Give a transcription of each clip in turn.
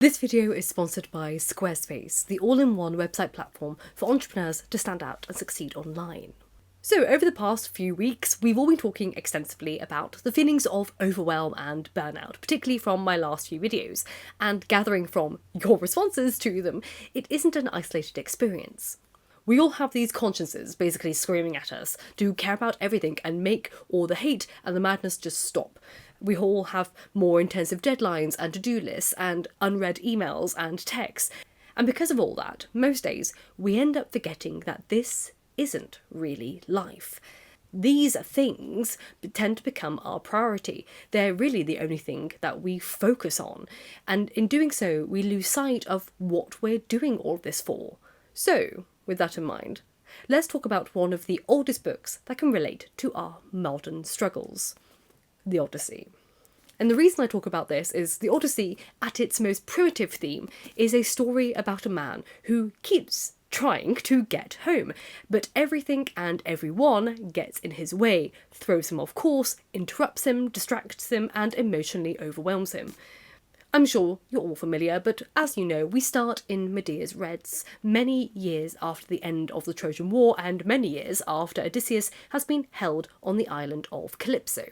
This video is sponsored by Squarespace, the all-in-one website platform for entrepreneurs to stand out and succeed online. So over the past few weeks, we've all been talking extensively about the feelings of overwhelm and burnout, particularly from my last few videos, and gathering from your responses to them, it isn't an isolated experience. We all have these consciences basically screaming at us to care about everything and make all the hate and the madness just stop. We all have more intensive deadlines and to-do lists and unread emails and texts. And because of all that, most days we end up forgetting that this isn't really life. These things tend to become our priority. They're really the only thing that we focus on. And in doing so, we lose sight of what we're doing all this for. So, with that in mind, let's talk about one of the oldest books that can relate to our modern struggles. The Odyssey. And the reason I talk about this is the Odyssey, at its most primitive theme, is a story about a man who keeps trying to get home, but everything and everyone gets in his way, throws him off course, interrupts him, distracts him, and emotionally overwhelms him. I'm sure you're all familiar, but as you know, we start in Medea's Reds, many years after the end of the Trojan War and many years after Odysseus has been held on the island of Calypso.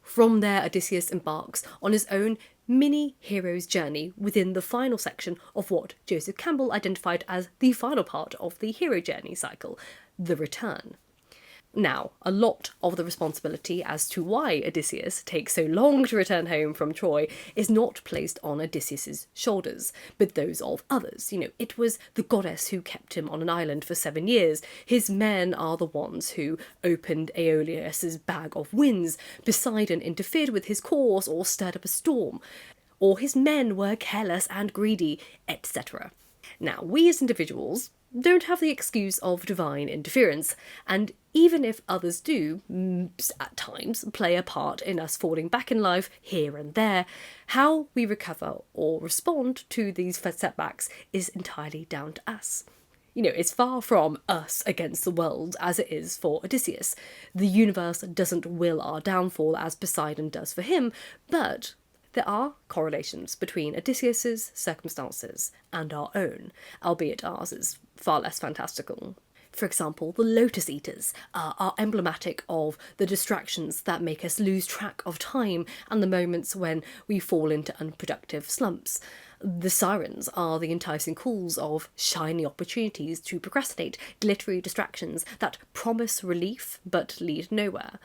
From there, Odysseus embarks on his own mini-hero's journey within the final section of what Joseph Campbell identified as the final part of the hero journey cycle, the return. Now, a lot of the responsibility as to why Odysseus takes so long to return home from Troy is not placed on Odysseus's shoulders, but those of others. It was the goddess who kept him on an island for 7 years. His men are the ones who opened Aeolus' bag of winds. Poseidon interfered with his course or stirred up a storm. Or his men were careless and greedy, etc. Now, we as individuals don't have the excuse of divine interference, and even if others do, at times, play a part in us falling back in life here and there, how we recover or respond to these setbacks is entirely down to us. It's far from us against the world as it is for Odysseus. The universe doesn't will our downfall as Poseidon does for him, but there are correlations between Odysseus's circumstances and our own, albeit ours is far less fantastical. For example, the lotus eaters are emblematic of the distractions that make us lose track of time and the moments when we fall into unproductive slumps. The sirens are the enticing calls of shiny opportunities to procrastinate, glittery distractions that promise relief but lead nowhere.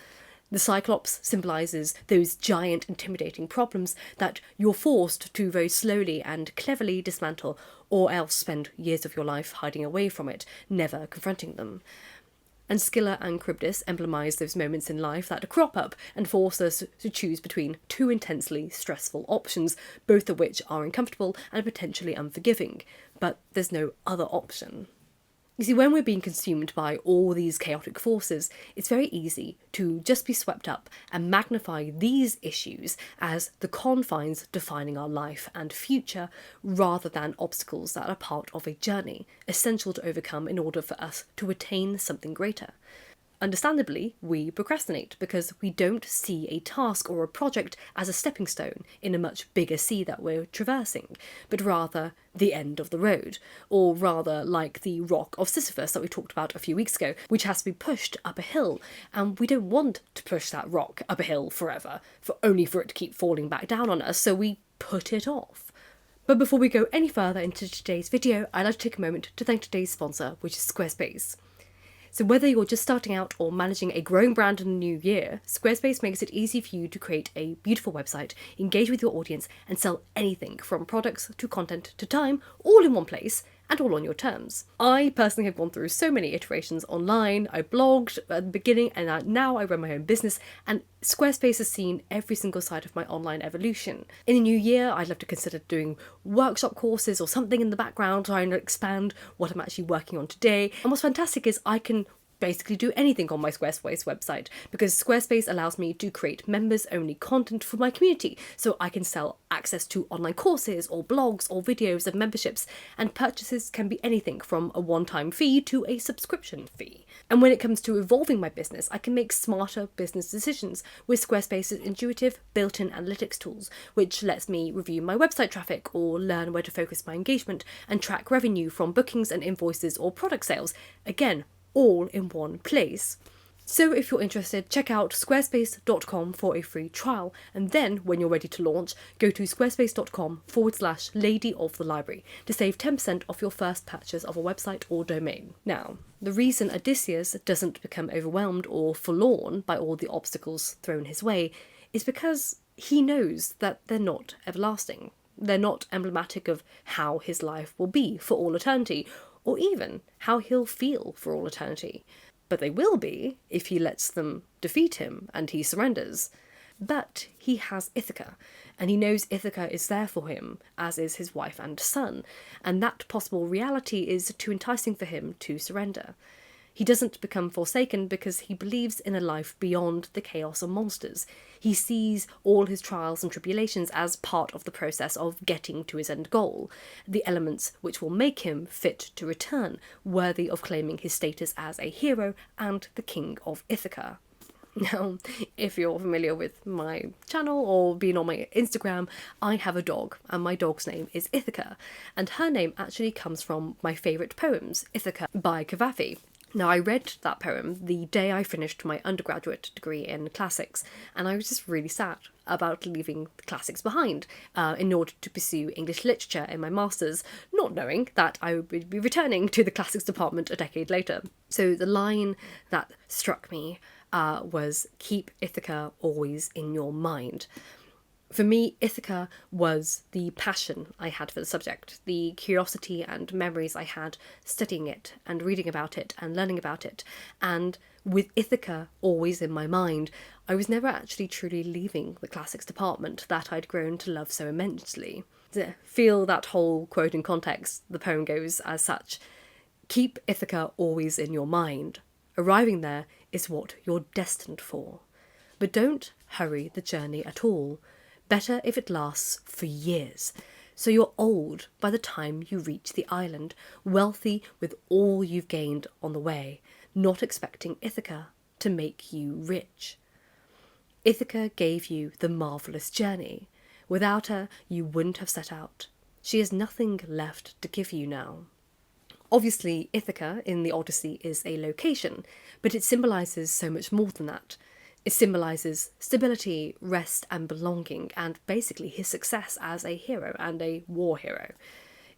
The Cyclops symbolises those giant intimidating problems that you're forced to very slowly and cleverly dismantle, or else spend years of your life hiding away from it, never confronting them. And Scylla and Charybdis emblemise those moments in life that crop up and force us to choose between two intensely stressful options, both of which are uncomfortable and potentially unforgiving, but there's no other option. You see, when we're being consumed by all these chaotic forces, it's very easy to just be swept up and magnify these issues as the confines defining our life and future, rather than obstacles that are part of a journey, essential to overcome in order for us to attain something greater. Understandably, we procrastinate because we don't see a task or a project as a stepping stone in a much bigger sea that we're traversing, but rather the end of the road, or rather like the rock of Sisyphus that we talked about a few weeks ago, which has to be pushed up a hill, and we don't want to push that rock up a hill forever, only for it to keep falling back down on us, so we put it off. But before we go any further into today's video, I'd like to take a moment to thank today's sponsor, which is Squarespace. So whether you're just starting out or managing a growing brand in the new year, Squarespace makes it easy for you to create a beautiful website, engage with your audience, and sell anything from products to content to time, all in one place, and all on your terms. I personally have gone through so many iterations online. I blogged at the beginning and now I run my own business, and Squarespace has seen every single side of my online evolution. In the new year, I'd love to consider doing workshop courses or something in the background trying to expand what I'm actually working on today. And what's fantastic is I can basically do anything on my Squarespace website, because Squarespace allows me to create members-only content for my community, so I can sell access to online courses or blogs or videos of memberships, and purchases can be anything from a one-time fee to a subscription fee. And when it comes to evolving my business, I can make smarter business decisions with Squarespace's intuitive built-in analytics tools, which lets me review my website traffic or learn where to focus my engagement and track revenue from bookings and invoices or product sales. Again, all in one place. So if you're interested, check out squarespace.com for a free trial, and then when you're ready to launch, go to squarespace.com/Lady of the Library to save 10% off your first purchase of a website or domain. Now, the reason Odysseus doesn't become overwhelmed or forlorn by all the obstacles thrown his way is because he knows that they're not everlasting. They're not emblematic of how his life will be for all eternity, or even how he'll feel for all eternity. But they will be if he lets them defeat him and he surrenders. But he has Ithaca, and he knows Ithaca is there for him, as is his wife and son, and that possible reality is too enticing for him to surrender. He doesn't become forsaken because he believes in a life beyond the chaos of monsters. He sees all his trials and tribulations as part of the process of getting to his end goal, the elements which will make him fit to return, worthy of claiming his status as a hero and the king of Ithaca. Now, if you're familiar with my channel or been on my Instagram, I have a dog, and my dog's name is Ithaca, and her name actually comes from my favourite poems, Ithaca by Cavafy. Now, I read that poem the day I finished my undergraduate degree in classics, and I was just really sad about leaving the classics behind in order to pursue English literature in my master's, not knowing that I would be returning to the classics department a decade later. So the line that struck me was, "Keep Ithaca always in your mind." For me, Ithaca was the passion I had for the subject, the curiosity and memories I had studying it and reading about it and learning about it. And with Ithaca always in my mind, I was never actually truly leaving the classics department that I'd grown to love so immensely. To feel that whole quote in context, the poem goes as such: "Keep Ithaca always in your mind. Arriving there is what you're destined for. But don't hurry the journey at all. Better if it lasts for years, so you're old by the time you reach the island, wealthy with all you've gained on the way, not expecting Ithaca to make you rich. Ithaca gave you the marvellous journey. Without her, you wouldn't have set out. She has nothing left to give you now." Obviously, Ithaca in the Odyssey is a location, but it symbolises so much more than that. It symbolises stability, rest and belonging, and basically his success as a hero and a war hero.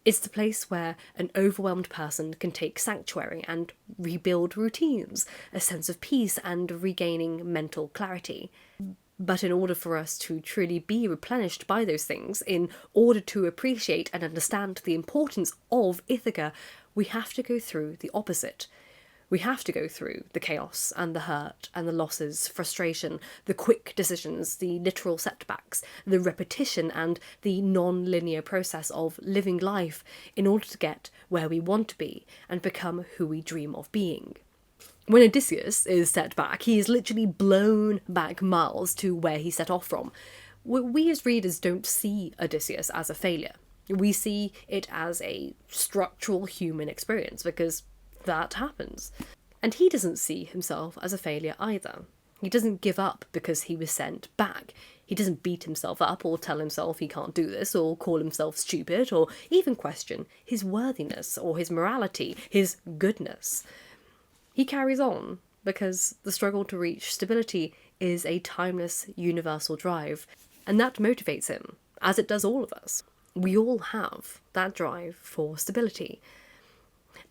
It's the place where an overwhelmed person can take sanctuary and rebuild routines, a sense of peace and regaining mental clarity. But in order for us to truly be replenished by those things, in order to appreciate and understand the importance of Ithaca, we have to go through the opposite. We have to go through the chaos and the hurt and the losses, frustration, the quick decisions, the literal setbacks, the repetition and the non-linear process of living life in order to get where we want to be and become who we dream of being. When Odysseus is set back, he is literally blown back miles to where he set off from. We as readers don't see Odysseus as a failure. We see it as a structural human experience because that happens. And he doesn't see himself as a failure either. He doesn't give up because he was sent back. He doesn't beat himself up or tell himself he can't do this or call himself stupid or even question his worthiness or his morality, his goodness. He carries on because the struggle to reach stability is a timeless, universal drive, and that motivates him, as it does all of us. We all have that drive for stability.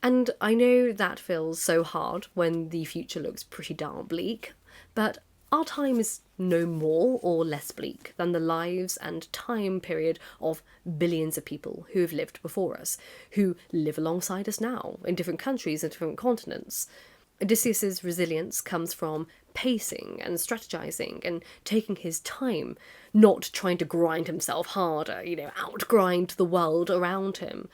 And I know that feels so hard when the future looks pretty darn bleak, but our time is no more or less bleak than the lives and time period of billions of people who have lived before us, who live alongside us now, in different countries and different continents. Odysseus's resilience comes from pacing and strategizing and taking his time, not trying to grind himself harder, outgrind the world around him.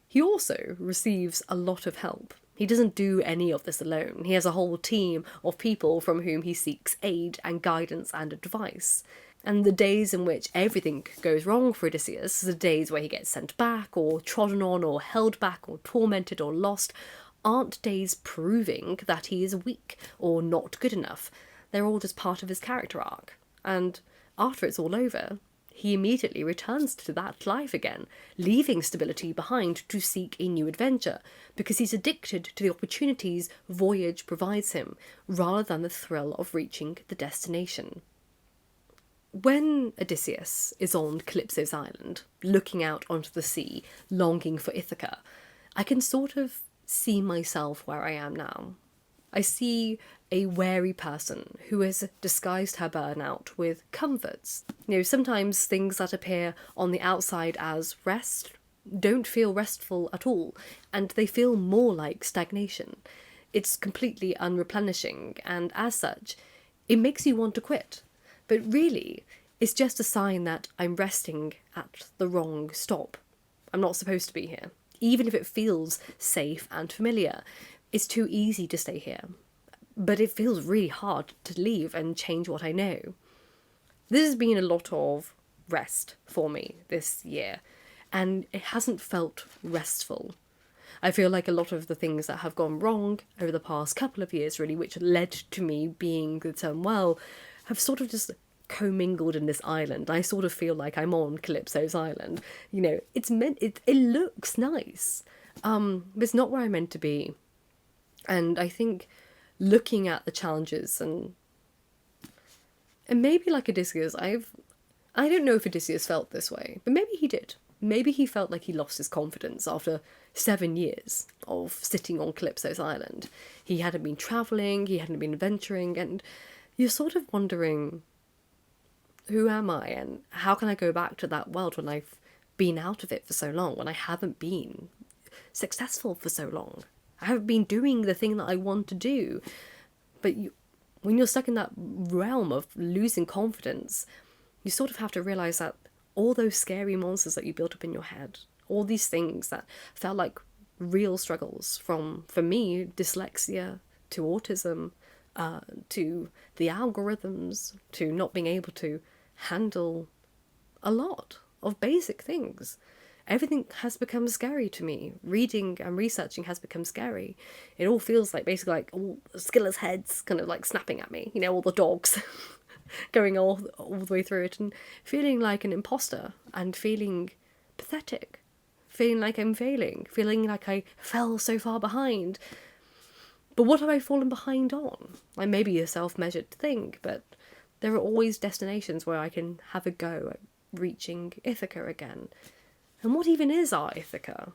He also receives a lot of help. He doesn't do any of this alone. He has a whole team of people from whom he seeks aid and guidance and advice. And the days in which everything goes wrong for Odysseus, the days where he gets sent back, or trodden on, or held back, or tormented, or lost, aren't days proving that he is weak or not good enough. They're all just part of his character arc. And after it's all over, he immediately returns to that life again, leaving stability behind to seek a new adventure, because he's addicted to the opportunities voyage provides him, rather than the thrill of reaching the destination. When Odysseus is on Calypso's island, looking out onto the sea, longing for Ithaca, I can sort of see myself where I am now. I see a wary person who has disguised her burnout with comforts. Sometimes things that appear on the outside as rest don't feel restful at all, and they feel more like stagnation. It's completely unreplenishing, and as such, it makes you want to quit. But really, it's just a sign that I'm resting at the wrong stop. I'm not supposed to be here. Even if it feels safe and familiar, it's too easy to stay here. But it feels really hard to leave and change what I know. This has been a lot of rest for me this year, and it hasn't felt restful. I feel like a lot of the things that have gone wrong over the past couple of years, really, which led to me being the term well, have sort of just commingled in this island. I sort of feel like I'm on Calypso's island. It looks nice, but it's not where I'm meant to be. And I think looking at the challenges and maybe like Odysseus, I don't know if Odysseus felt this way, but maybe he did. Maybe he felt like he lost his confidence after 7 years of sitting on Calypso's island. He hadn't been travelling, he hadn't been adventuring, and you're sort of wondering, who am I and how can I go back to that world when I've been out of it for so long, when I haven't been successful for so long? I haven't been doing the thing that I want to do. But when you're stuck in that realm of losing confidence, you sort of have to realise that all those scary monsters that you built up in your head, all these things that felt like real struggles, from, for me, dyslexia to autism, to the algorithms, to not being able to handle a lot of basic things. Everything has become scary to me. Reading and researching has become scary. It all feels like basically like all Skiller's heads kind of like snapping at me, all the dogs going all the way through it, and feeling like an imposter and feeling pathetic, feeling like I'm failing, feeling like I fell so far behind. But what have I fallen behind on? Like, maybe a self-measured thing, but there are always destinations where I can have a go at reaching Ithaca again. And what even is our Ithaca?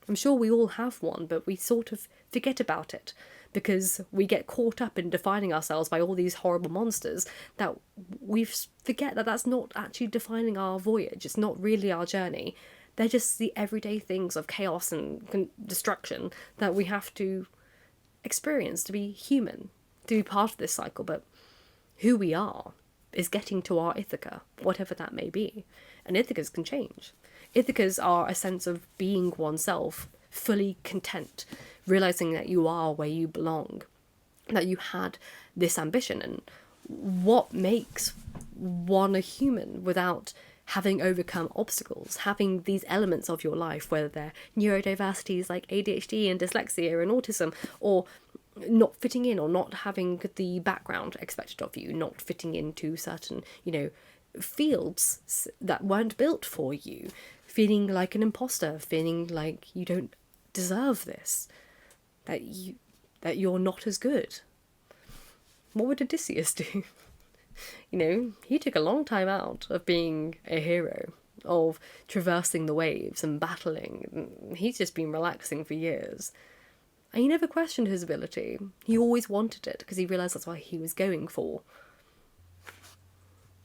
I'm sure we all have one, but we sort of forget about it because we get caught up in defining ourselves by all these horrible monsters that we forget that that's not actually defining our voyage. It's not really our journey. They're just the everyday things of chaos and destruction that we have to experience to be human, to be part of this cycle. But who we are is getting to our Ithaca, whatever that may be. And Ithacas can change. Ithacas are a sense of being oneself, fully content, realising that you are where you belong, that you had this ambition, and what makes one a human without having overcome obstacles, having these elements of your life, whether they're neurodiversities like ADHD and dyslexia and autism, or not fitting in or not having the background expected of you, not fitting into certain, fields that weren't built for you, feeling like an imposter, feeling like you don't deserve this, that you're not as good. What would Odysseus do? He took a long time out of being a hero, of traversing the waves and battling. He's just been relaxing for years. And he never questioned his ability. He always wanted it because he realised that's what he was going for.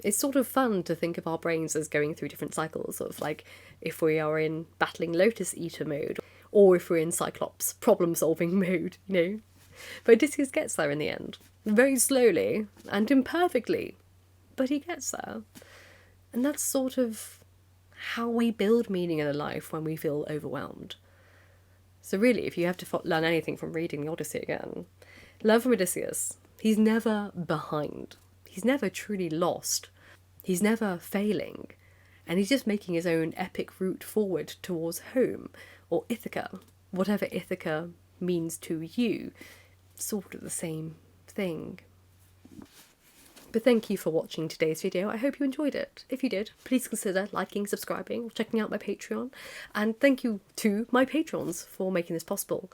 It's sort of fun to think of our brains as going through different cycles of, like, if we are in battling Lotus Eater mode, or if we're in Cyclops problem-solving mode, But Odysseus gets there in the end. Very slowly and imperfectly, but he gets there. And that's sort of how we build meaning in a life when we feel overwhelmed. So really, if you have to learn anything from reading the Odyssey again, learn from Odysseus. He's never behind. He's never truly lost. He's never failing. And he's just making his own epic route forward towards home, or Ithaca, whatever Ithaca means to you. Sort of the same thing. But thank you for watching today's video. I hope you enjoyed it. If you did, please consider liking, subscribing, or checking out my Patreon. And thank you to my patrons for making this possible.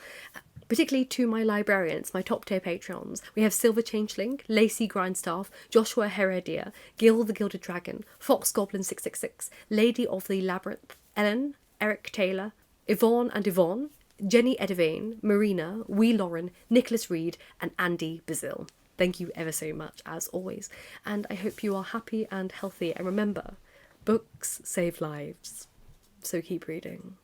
Particularly to my librarians, my top tier patrons. We have Silver Changeling, Lacey Grindstaff, Joshua Heredia, Gil the Gilded Dragon, Fox Goblin 666, Lady of the Labyrinth, Ellen, Eric Taylor, Yvonne and Yvonne, Jenny Edivane, Marina, Wee Lauren, Nicholas Reed, and Andy Bazil. Thank you ever so much, as always. And I hope you are happy and healthy. And remember, books save lives. So keep reading.